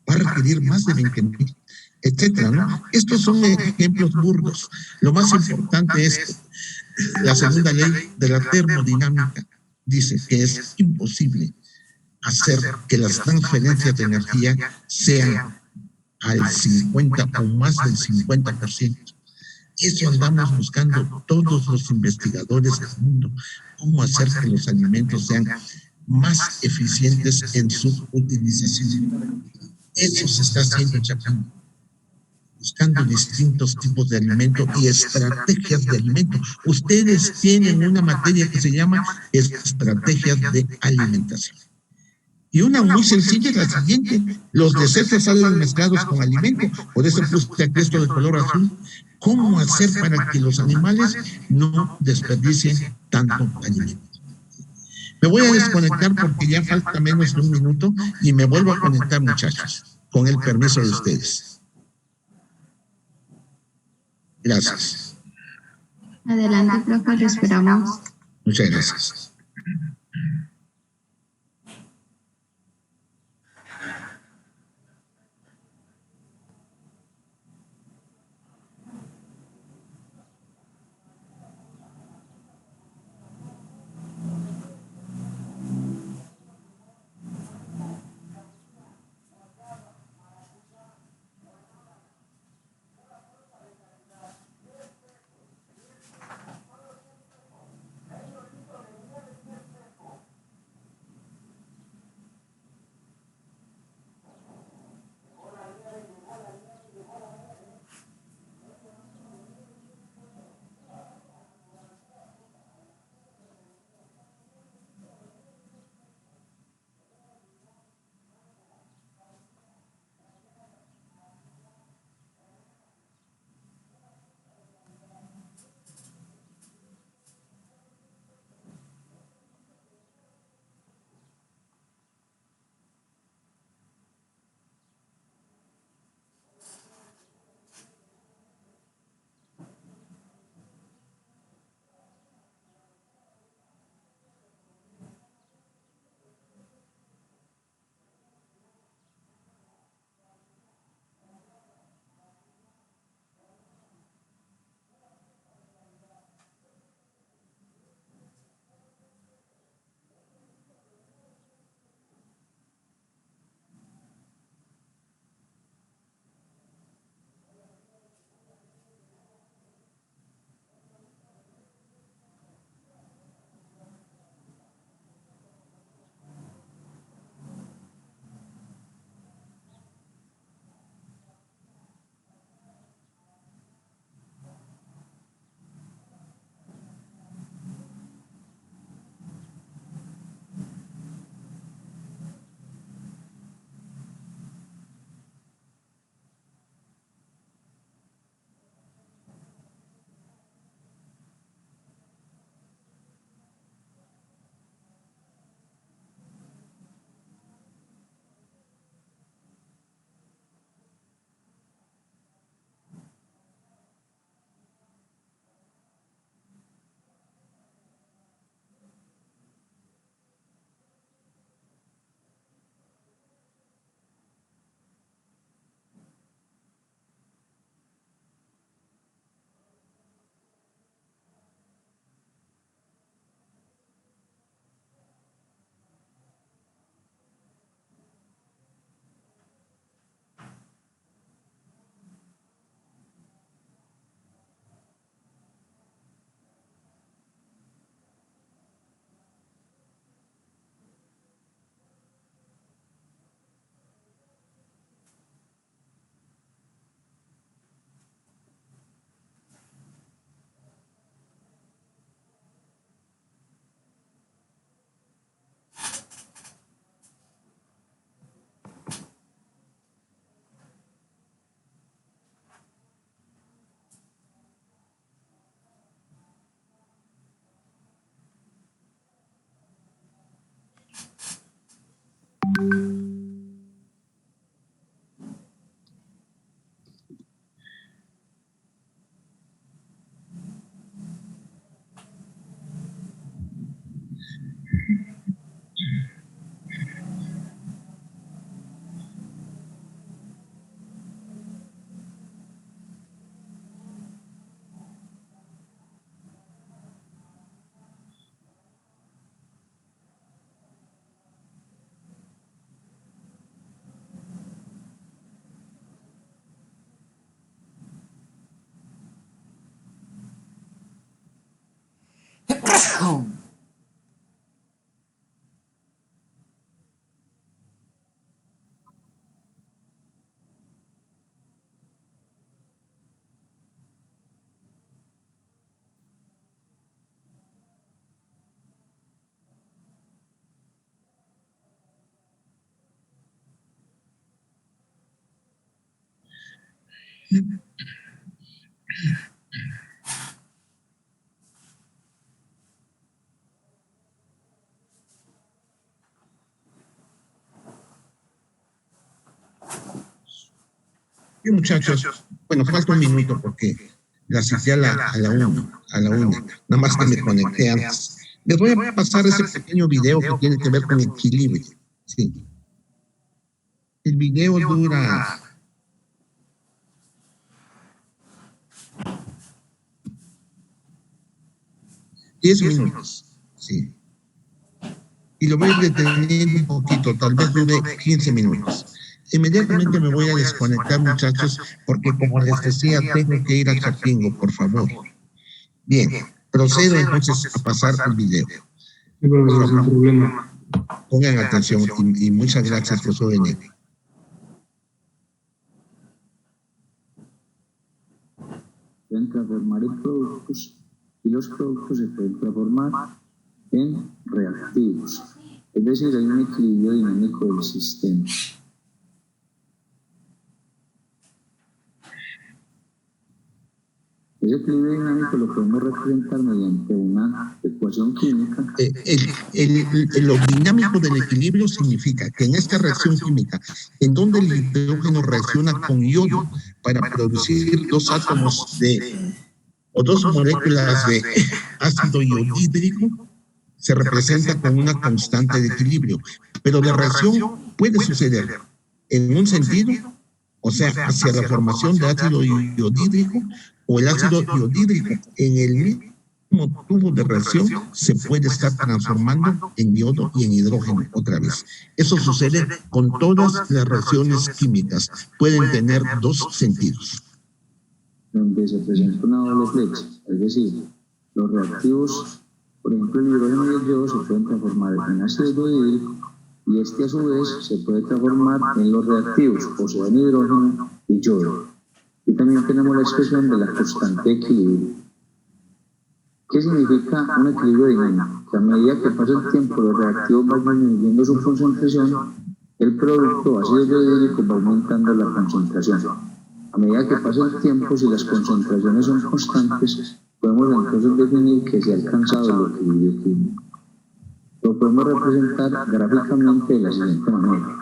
va a requerir más de 20,000, etcétera, ¿no? Estos son ejemplos burdos. Lo más importante es la segunda ley de la termodinámica. Dice que es imposible hacer que las transferencias de energía sean al 50 o más del 50%. Eso andamos buscando todos los investigadores del mundo, cómo hacer que los alimentos sean más eficientes en su utilización. Eso se está haciendo, Chapín, buscando distintos tipos de alimento y estrategias de alimento. Ustedes tienen una materia que se llama estrategias de alimentación. Y una muy sencilla es la siguiente: los desechos salen mezclados con alimento, por eso puse aquí esto de color azul. ¿Cómo hacer para que los animales no desperdicien tanto alimento? Me voy a desconectar porque ya falta menos de un minuto y me vuelvo a conectar, muchachos, con el permiso de ustedes. Gracias. Adelante, profe, lo esperamos. Muchas gracias. Bien, muchachos, bueno, falta un minuto porque la cité a la una, nada más que me conecté antes. Les voy a pasar ese pequeño video que tiene que ver con equilibrio. Sí. El video dura 10 minutos. Sí. Y lo voy a detener un poquito, tal vez dure 15 minutos. Inmediatamente me voy a desconectar, muchachos, porque como les decía, tengo que ir a Chapingo, por favor. Bien, procedo entonces a pasar el video. Sin problema. Pongan atención y muchas gracias por su venir. Pueden transformar en productos y los productos se pueden transformar en reactivos. Es decir, hay un equilibrio dinámico del sistema. Ese equilibrio dinámico lo podemos representar mediante una ecuación química. Lo dinámico del equilibrio significa que en esta reacción química, en donde el hidrógeno reacciona con yodo para producir dos átomos o dos moléculas de ácido iodídrico, se representa con una constante de equilibrio. Pero la reacción puede suceder en un sentido, o sea, hacia la formación de ácido iodídrico, o el ácido iodídrico en el mismo tubo de reacción se puede estar transformando en yodo y en hidrógeno otra vez. Eso sucede con todas las reacciones químicas. Pueden tener dos sentidos. Donde se presenta una doble flecha, es decir, los reactivos, por ejemplo, el hidrógeno y el yodo se pueden transformar en ácido hidrógeno y este a su vez se puede transformar en los reactivos, o sea, en hidrógeno y yodo. Y también tenemos la expresión de la constante de equilibrio. ¿Qué significa un equilibrio dinámico? Que a medida que pasa el tiempo, los reactivos van disminuyendo su concentración, el producto ácido hidrógeno va aumentando la concentración. A medida que pasa el tiempo, si las concentraciones son constantes, podemos entonces definir que se ha alcanzado el equilibrio químico. Lo podemos representar gráficamente de la siguiente manera.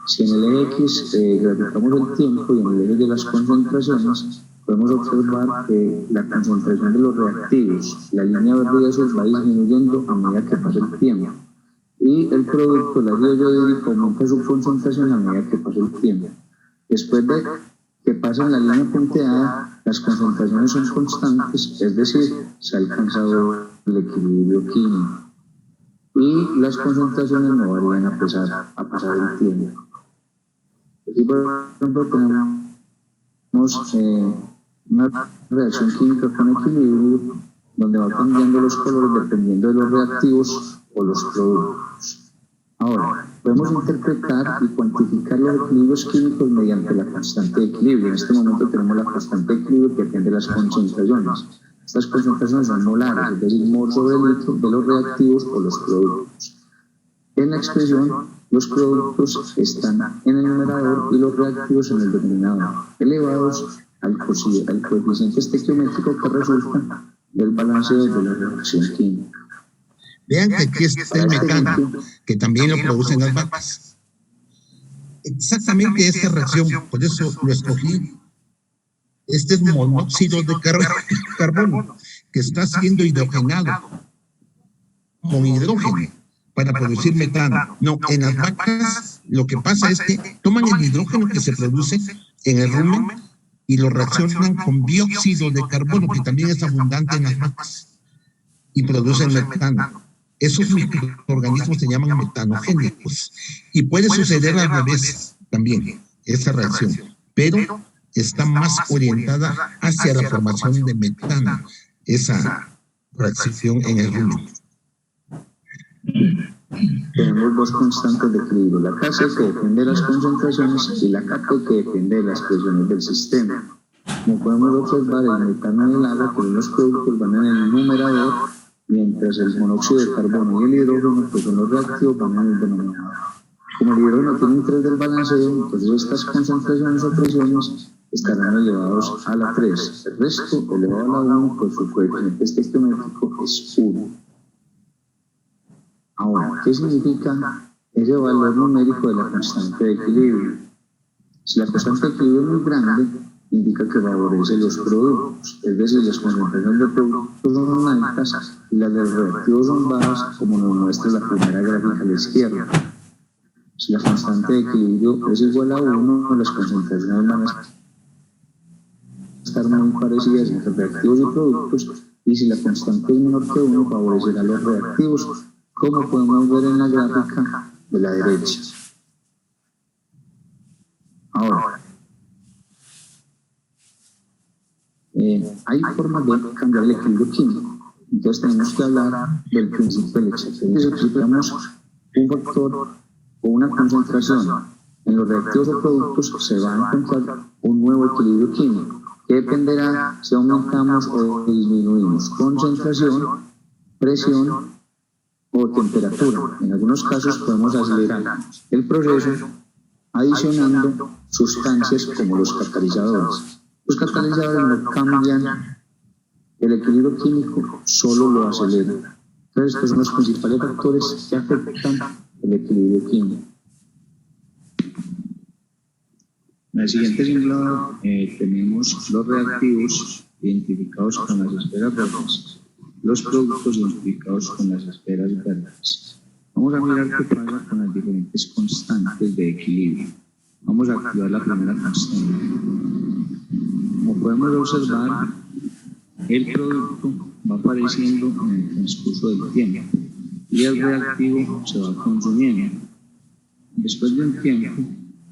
Si en el eje X graficamos el tiempo y en el eje de las concentraciones, podemos observar que la concentración de los reactivos, la línea verde y azul, va disminuyendo a medida que pasa el tiempo. Y el producto, el ácido iodídrico, aumenta su concentración a medida que pasa el tiempo. Después de que pasa en la línea punteada, las concentraciones son constantes, es decir, se ha alcanzado el equilibrio químico. Y las concentraciones no varían a pasar el tiempo. Aquí, por ejemplo, tenemos una reacción química con equilibrio donde va cambiando los colores dependiendo de los reactivos o los productos. Ahora, podemos interpretar y cuantificar los equilibrios químicos mediante la constante de equilibrio. En este momento tenemos la constante de equilibrio que atiende las concentraciones. Estas concentraciones son molares, es decir, mol sobre litro de los reactivos o los productos. En la expresión, los productos están en el numerador y los reactivos en el denominador, elevados al coeficiente estequiométrico que resulta del balanceo de la reacción química. Vean que aquí está el metano, que también lo producen las vacas. Exactamente esta reacción, por eso lo escogí. Este es monóxido de carbono, que está siendo hidrogenado con hidrógeno para producir metano. No, en las vacas lo que pasa es que toman el hidrógeno que se produce en el rumen y lo reaccionan con dióxido de carbono, que también es abundante en las vacas, y producen metano. Esos microorganismos se llaman metanogénicos. Y puede suceder al revés también, esa reacción. Pero está más orientada hacia la formación de metano, esa reacción en el rumen. Tenemos dos constantes de equilibrio, la Kc que depende de las concentraciones y la Kp que depende de las presiones del sistema. Como podemos observar, el metano y el agua, que son los productos, van en el numerador, mientras el monóxido de carbono y el hidrógeno, que son los reactivos, van en el denominador. Como el hidrógeno tiene un 3 del balanceo, entonces estas concentraciones o presiones estarán elevados a la 3. El resto, elevado a la 1, pues su coeficiente estequiométrico es 1. Ahora, ¿qué significa ese valor numérico de la constante de equilibrio? Si la constante de equilibrio es muy grande, indica que favorece los productos, es decir, las concentraciones de productos son altas y las de reactivos son bajas, como nos muestra la primera gráfica a la izquierda. Si la constante de equilibrio es igual a 1, las concentraciones van a estar muy parecidas entre reactivos y productos, y si la constante es menor que 1, favorecerá a los reactivos, como podemos ver en la gráfica de la derecha. Ahora, hay formas de cambiar el equilibrio químico. Entonces tenemos que hablar del principio del excedente. Si aplicamos un factor o una concentración en los reactivos o productos, se va a encontrar un nuevo equilibrio químico, que dependerá si aumentamos o disminuimos concentración, presión o temperatura. En algunos casos podemos acelerar el proceso adicionando sustancias como los catalizadores. Los catalizadores no cambian el equilibrio químico, solo lo aceleran. Entonces, estos son los principales factores que afectan el equilibrio químico. En el siguiente simulado tenemos los reactivos identificados con las esferas rojas, los productos identificados con las esferas verdes. Vamos a mirar qué pasa con las diferentes constantes de equilibrio. Vamos a activar la primera constante. Como podemos observar, el producto va apareciendo en el transcurso del tiempo y el reactivo se va consumiendo. Después de un tiempo,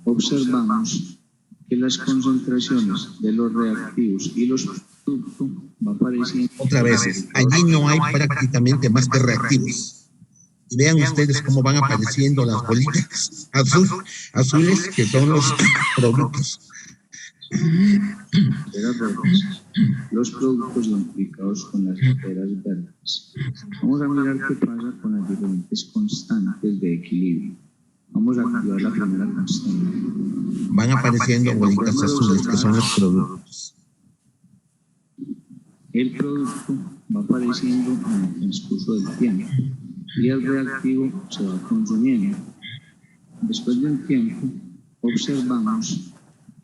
observamos que las concentraciones de los reactivos y los productos va apareciendo. Otra vez, allí no hay prácticamente más que reactivos. Y vean ustedes cómo van apareciendo las bolitas azules, que son los productos. Esferas rojas, los productos identificados con las esferas verdes. Vamos a mirar qué pasa con las diferentes constantes de equilibrio. Vamos a activar la primera constante. Van apareciendo bolitas azules, que son los productos. El producto va apareciendo en el transcurso del tiempo y el reactivo se va consumiendo. Después de un tiempo, observamos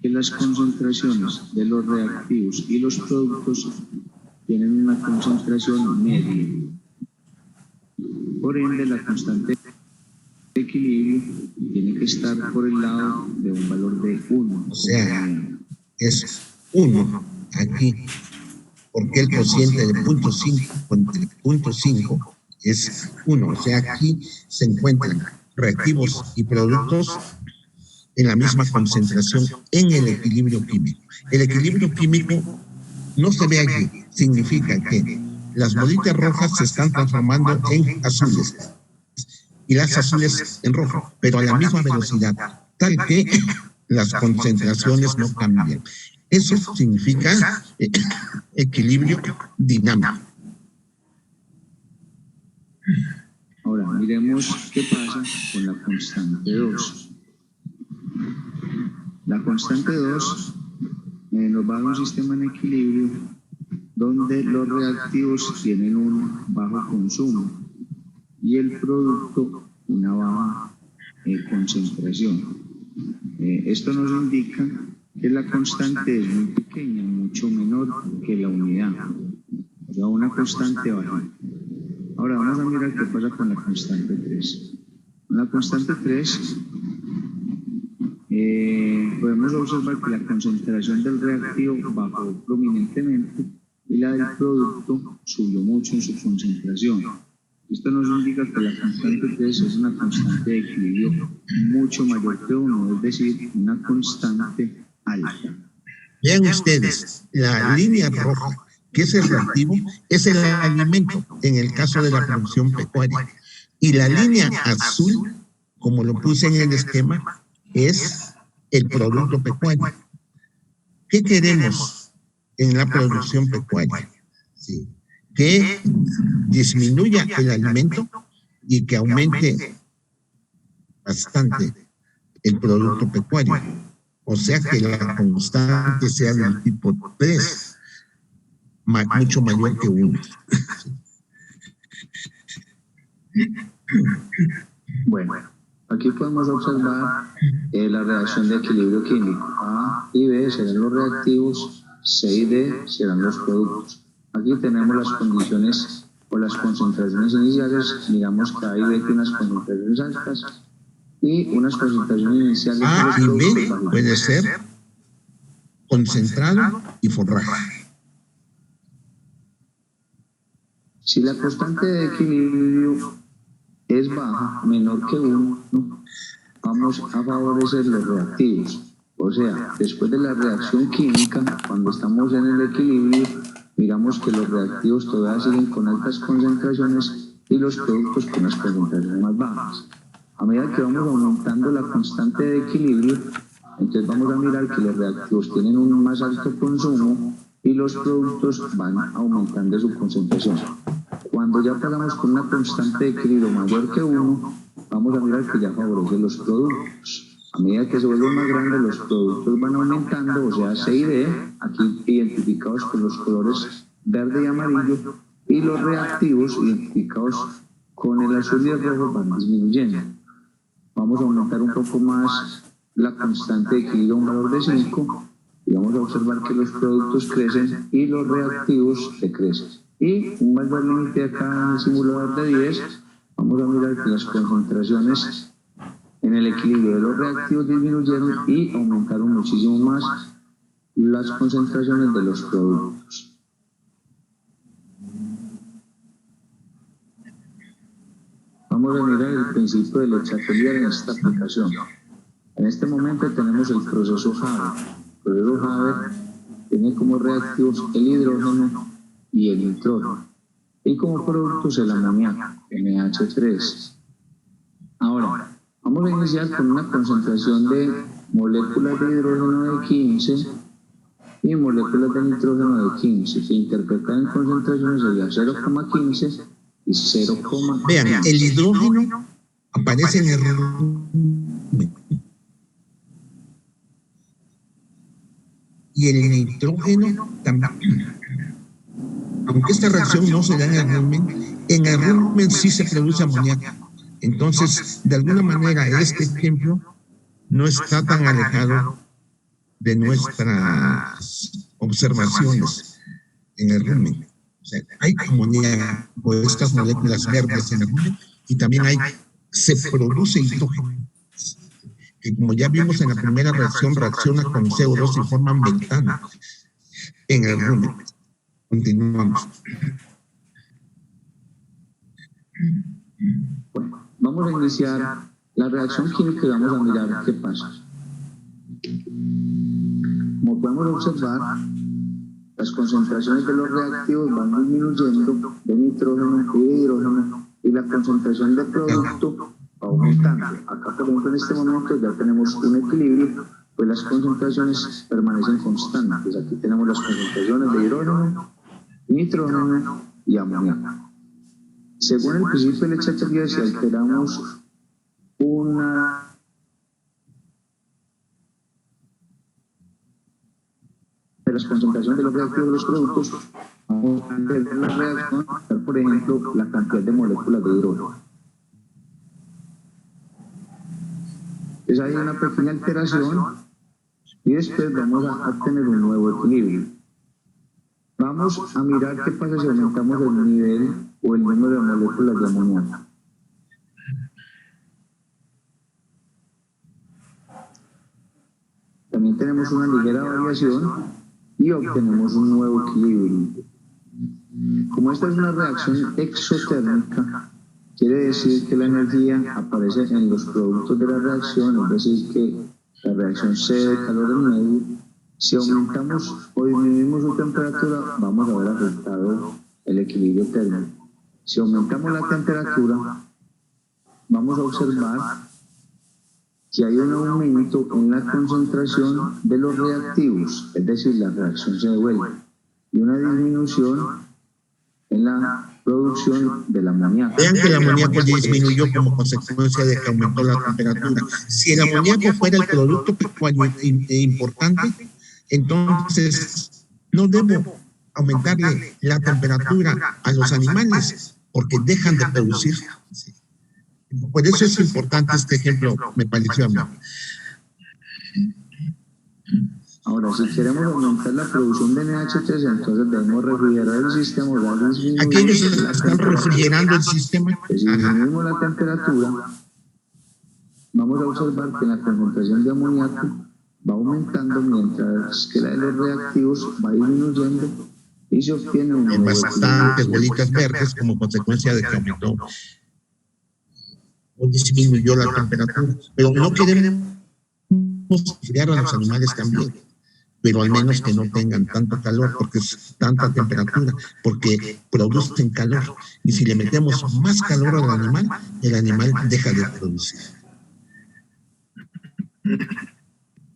que las concentraciones de los reactivos y los productos tienen una concentración media. Por ende, la constante de equilibrio tiene que estar por el lado de un valor de 1. O sea, es 1 aquí, porque el cociente de 0.5 entre 0.5 es 1. O sea, aquí se encuentran reactivos y productos en la misma concentración en el equilibrio químico. El equilibrio químico no se ve aquí, significa que las bolitas rojas se están transformando en azules y las azules en rojo, pero a la misma velocidad, tal que las concentraciones no cambian. Eso significa equilibrio dinámico. Ahora miremos qué pasa con la constante 2. La constante 2 nos va a dar un sistema en equilibrio donde los reactivos tienen un bajo consumo y el producto una baja concentración. Esto nos indica que la constante es muy pequeña, mucho menor que la unidad, o sea, una constante baja. Ahora vamos a mirar qué pasa con la constante 3. Con la constante 3 podemos observar que la concentración del reactivo bajó prominentemente y la del producto subió mucho en su concentración. Esto nos indica que la constante 3 es una constante de equilibrio mucho mayor que 1, es decir, una constante alta. Vean ustedes, la línea roja ¿Qué es el reactivo? Es el alimento en el caso de la producción pecuaria. Y la línea azul, como lo puse en el esquema, es el producto pecuario. ¿Qué queremos en la producción pecuaria? Sí. Que disminuya el alimento y que aumente bastante el producto pecuario. O sea que la constante sea del tipo 3, mucho mayor que 1. Bueno, aquí podemos observar la reacción de equilibrio químico. A y B serán los reactivos, C y D serán los productos. Aquí tenemos las condiciones o las concentraciones iniciales. Miramos que A y B tienen unas concentraciones altas y unas concentraciones iniciales. A y B puede ser concentrado y forraje. Si la constante de equilibrio es baja, menor que 1, vamos a favorecer los reactivos. O sea, después de la reacción química, cuando estamos en el equilibrio, miramos que los reactivos todavía siguen con altas concentraciones y los productos con las concentraciones más bajas. A medida que vamos aumentando la constante de equilibrio, entonces vamos a mirar que los reactivos tienen un más alto consumo y los productos van aumentando su concentración. Cuando ya pasamos con una constante de equilibrio mayor que 1, vamos a mirar que ya favorece los productos. A medida que se vuelven más grandes, los productos van aumentando, o sea, C y D, aquí identificados con los colores verde y amarillo, y los reactivos identificados con el azul y el rojo van disminuyendo. Vamos a aumentar un poco más la constante de equilibrio a un valor de 5 y vamos a observar que los productos crecen y los reactivos decrecen. Y un valor límite acá en el simulador de 10, vamos a mirar que las concentraciones en el equilibrio de los reactivos disminuyeron y aumentaron muchísimo más las concentraciones de los productos. Vamos a mirar el principio de Le Chatelier en esta aplicación. En este momento tenemos el proceso Haber. El proceso Haber tiene como reactivos el hidrógeno y el nitrógeno, y como productos el amoníaco, NH3. Ahora, vamos a iniciar con una concentración de moléculas de hidrógeno de 15 y moléculas de nitrógeno de 15, que interpretan en concentraciones sería 0,15 y 0,15. Vean, el hidrógeno aparece en el resumen. Y el nitrógeno también. Aunque esta reacción no se da en el rumen sí se produce amoníaco. Entonces, de alguna manera, este ejemplo no está tan alejado de nuestras observaciones en el rumen. O sea, hay amoníaco, estas moléculas verdes en el rumen, y también se produce hidrógeno, que como ya vimos en la primera reacción, reacciona con CO2 y forman metano en el rumen. Continuamos. Bueno, vamos a iniciar la reacción química y vamos a mirar qué pasa. Como podemos observar, las concentraciones de los reactivos van disminuyendo de nitrógeno y de hidrógeno y la concentración de producto va aumentando. Acá, por ejemplo, en este momento ya tenemos un equilibrio, pues las concentraciones permanecen constantes. Aquí tenemos las concentraciones de hidrógeno, nitrógeno y amoníaco. Según el principio de Le Chatelier, si alteramos una de las concentraciones de los reactivos de los productos, vamos a ver la reacción, por ejemplo, la cantidad de moléculas de hidrógeno. Entonces hay una pequeña alteración y después vamos a tener un nuevo equilibrio. Vamos a mirar qué pasa si aumentamos el nivel o el número de moléculas de amoníaco. También tenemos una ligera variación y obtenemos un nuevo equilibrio. Como esta es una reacción exotérmica, quiere decir que la energía aparece en los productos de la reacción, es decir, que la reacción C de calor en medio Si aumentamos o disminuimos su temperatura, vamos a ver afectado el equilibrio térmico. Si aumentamos la temperatura, vamos a observar que hay un aumento en la concentración de los reactivos, es decir, la reacción se devuelve, y una disminución en la producción del amoníaco. Vean que el amoníaco disminuyó como consecuencia de que aumentó la temperatura. Si el amoníaco fuera el producto pecuario importante, entonces no debo aumentarle la temperatura a los animales porque dejan de producir. Por eso es importante este ejemplo, me pareció a mí. Ahora, si queremos aumentar la producción de NH3, entonces debemos refrigerar el sistema. Aquellos están refrigerando el sistema. Si disminuimos la temperatura, vamos a observar que la concentración de amoníaco va aumentando mientras que la de los reactivos va disminuyendo y se obtiene un bastantes bolitas verdes como consecuencia de que aumentó o disminuyó la temperatura. Pero no queremos criar a los animales también, pero al menos que no tengan tanto calor, porque es tanta temperatura, porque producen calor. Y si le metemos más calor al animal, el animal deja de producir.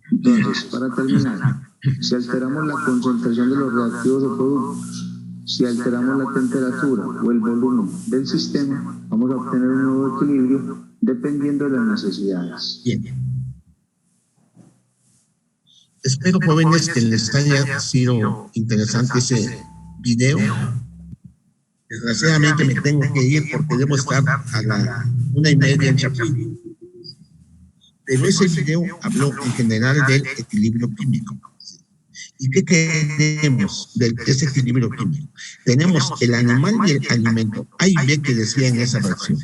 Entonces, para terminar, si alteramos la concentración de los reactivos o productos, si alteramos la temperatura o el volumen del sistema, vamos a obtener un nuevo equilibrio dependiendo de las necesidades. Bien. Espero, jóvenes, que les haya sido interesante ese video. Desgraciadamente me tengo que ir porque debo estar a la 1:30 en Chapultepec. Pero ese video habló en general del equilibrio químico. ¿Y qué tenemos de ese equilibrio químico? Tenemos el animal y el alimento. A y B que decía en esa versión,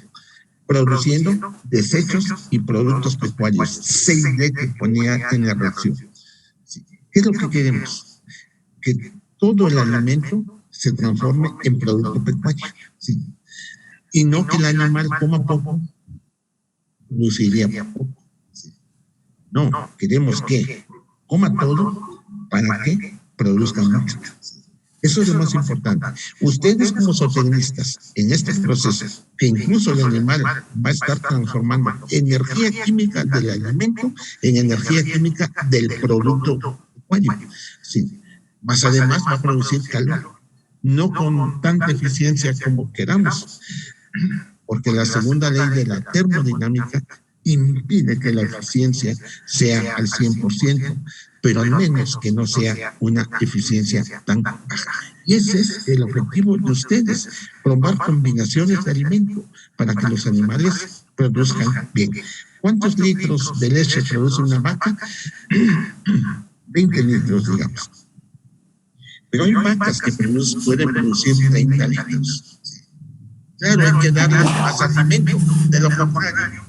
produciendo desechos y productos pecuarios. 6D que ponía en la reacción. ¿Qué es lo que queremos? Que todo el alimento se transforme en producto pecuario. ¿Sí? Y no que el animal coma poco, produciría poco. ¿Sí? No, queremos que coma todo para que produzca mucho. Eso es lo más importante. Ustedes como zootecnistas, en este proceso, que incluso el animal va a estar transformando energía química del alimento en energía química del producto pecuario. Sí. Más además va a producir calor, no con tanta eficiencia como queramos, porque la segunda ley de la termodinámica impide que la eficiencia sea al 100%, pero al menos que no sea una eficiencia tan baja. Y ese es el objetivo de ustedes, probar combinaciones de alimento para que los animales produzcan bien. ¿Cuántos litros de leche produce una vaca? 20 litros, digamos. Pero hay vacas que pueden producir 30 litros. Claro, hay que darle más alimento, de lo contrario.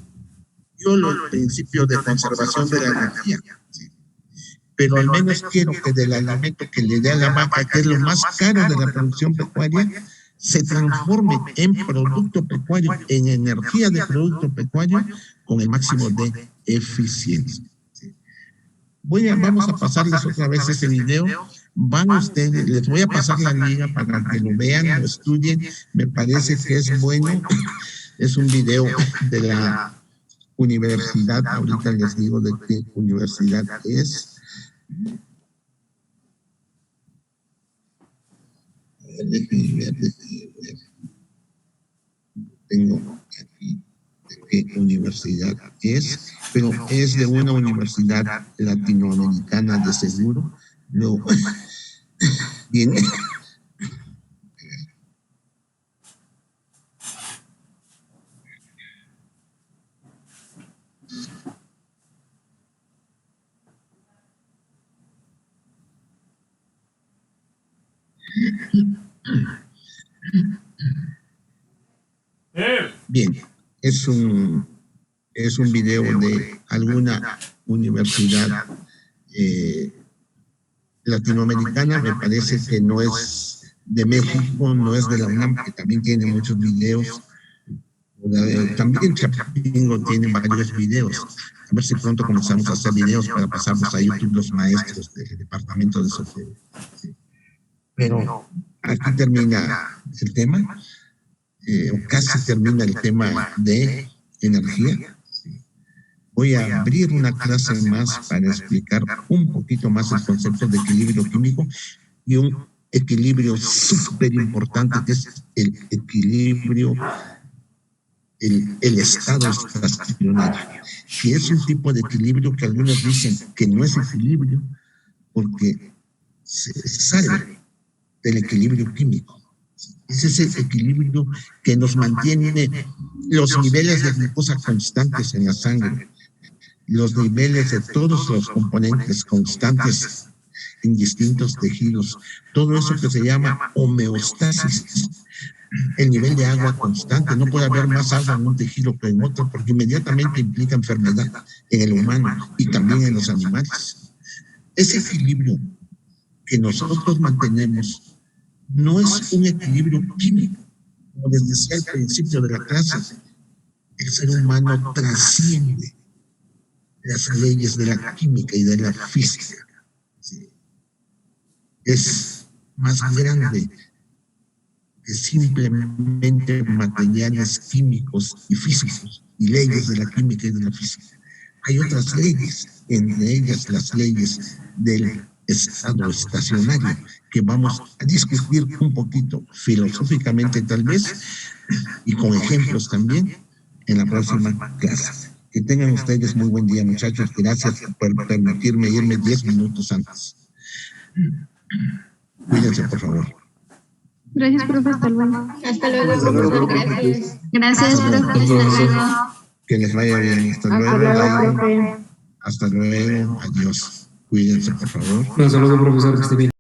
Violo el principio de conservación de la energía. ¿Sí? Pero al menos quiero que del alimento que le dé a la vaca, que es lo más caro de la producción pecuaria, se transforme en producto pecuario, en energía de producto pecuario, con el máximo de eficiencia. ¿Sí? Vamos a pasarles otra vez ese video. Van ustedes, les voy a pasar la liga para que lo vean, lo estudien. Me parece que es bueno. Es un video de la universidad, ahorita les digo de qué universidad es. Déjenme ver. Tengo aquí de qué universidad es, pero es de una universidad latinoamericana de seguro. Luego, viene. Bien, es un video de alguna universidad latinoamericana, me parece que no es de México, no es de la UNAM, que también tiene muchos videos, También Chapingo tiene varios videos. A ver si pronto comenzamos a hacer videos para pasarlos a YouTube los maestros del departamento de Sofía. Pero aquí termina el tema, o casi termina el tema de energía. Voy a abrir una clase más para explicar un poquito más el concepto de equilibrio químico y un equilibrio súper importante que es el equilibrio, el estado estacionario, que es un tipo de equilibrio que algunos dicen que no es equilibrio porque se sale del equilibrio químico. Es ese equilibrio que nos mantiene los niveles de glucosa constantes en la sangre, los niveles de todos los componentes constantes en distintos tejidos, todo eso que se llama homeostasis, el nivel de agua constante. No puede haber más agua en un tejido que en otro porque inmediatamente implica enfermedad en el humano y también en los animales. Ese equilibrio que nosotros mantenemos no es un equilibrio químico, como les decía al principio de la clase. El ser humano trasciende las leyes de la química y de la física. ¿Sí? Es más grande que simplemente materiales químicos y físicos y leyes de la química y de la física. Hay otras leyes, entre ellas las leyes del estado estacionario, que vamos a discutir un poquito filosóficamente tal vez y con ejemplos también en la próxima clase. Que tengan ustedes muy buen día, muchachos. Gracias por permitirme irme 10 minutos antes. Cuídense, por favor. Gracias, profe. Hasta luego. Hasta luego, profesor. Gracias. Gracias, profe. Hasta luego. Que les vaya bien. Hasta luego. profe. Hasta luego. Adiós. Cuídense, por favor. Hasta luego, profesor, que esté bien.